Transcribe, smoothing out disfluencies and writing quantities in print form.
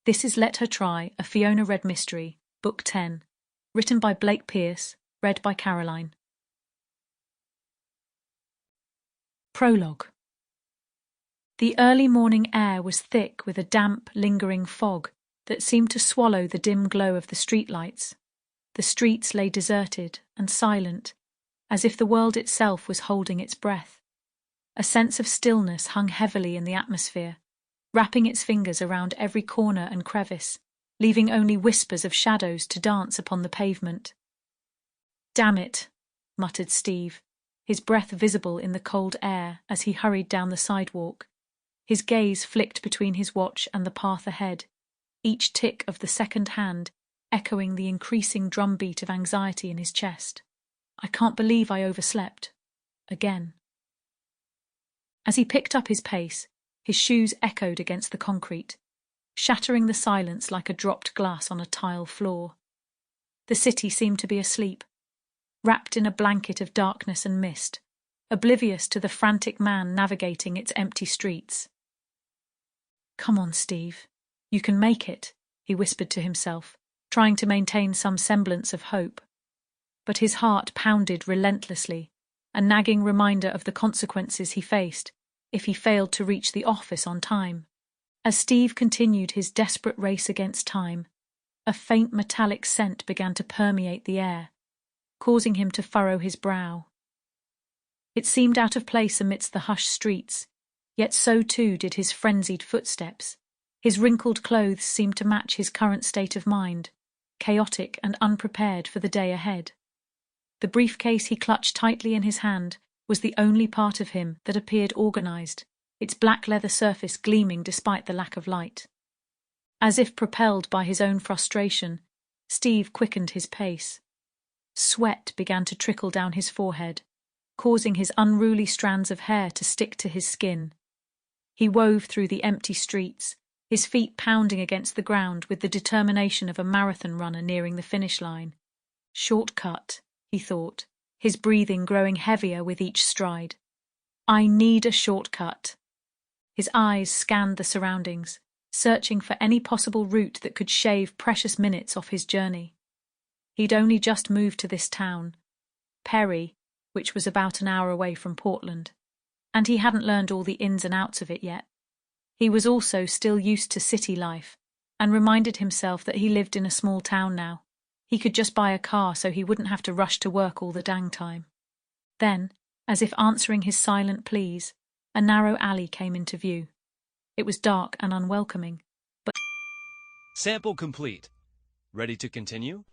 This is Let Her Try, a Fiona Red mystery, Book 10, written by Blake Pierce, read by Caroline. Prologue. The early morning air was thick with a damp, lingering fog that seemed to swallow the dim glow of the streetlights. The streets lay deserted and silent, as if the world itself was holding its breath. A sense of stillness hung heavily in the atmosphere, wrapping its fingers around every corner and crevice, leaving only whispers of shadows to dance upon the pavement. "Damn it," muttered Steve, his breath visible in the cold air as he hurried down the sidewalk. His gaze flicked between his watch and the path ahead, each tick of the second hand echoing the increasing drumbeat of anxiety in his chest. "I can't believe I overslept. Again." As he picked up his pace, his shoes echoed against the concrete, shattering the silence like a dropped glass on a tile floor. The city seemed to be asleep, wrapped in a blanket of darkness and mist, oblivious to the frantic man navigating its empty streets. "Come on, Steve. You can make it," he whispered to himself, trying to maintain some semblance of hope. But his heart pounded relentlessly, a nagging reminder of the consequences he faced if he failed to reach the office on time. As Steve continued his desperate race against time, a faint metallic scent began to permeate the air, causing him to furrow his brow. It seemed out of place amidst the hushed streets, yet so too did his frenzied footsteps. His wrinkled clothes seemed to match his current state of mind, chaotic and unprepared for the day ahead. The briefcase he clutched tightly in his hand was the only part of him that appeared organized, its black leather surface gleaming despite the lack of light. As if propelled by his own frustration, Steve quickened his pace. Sweat began to trickle down his forehead, causing his unruly strands of hair to stick to his skin. He wove through the empty streets, his feet pounding against the ground with the determination of a marathon runner nearing the finish line. Shortcut, he thought, his breathing growing heavier with each stride. "I need a shortcut." His eyes scanned the surroundings, searching for any possible route that could shave precious minutes off his journey. He'd only just moved to this town, Perry, which was about an hour away from Portland, and he hadn't learned all the ins and outs of it yet. He was also still used to city life, and reminded himself that he lived in a small town now. He could just buy a car so he wouldn't have to rush to work all the dang time. Then, as if answering his silent pleas, a narrow alley came into view. It was dark and unwelcoming, but... Sample complete. Ready to continue?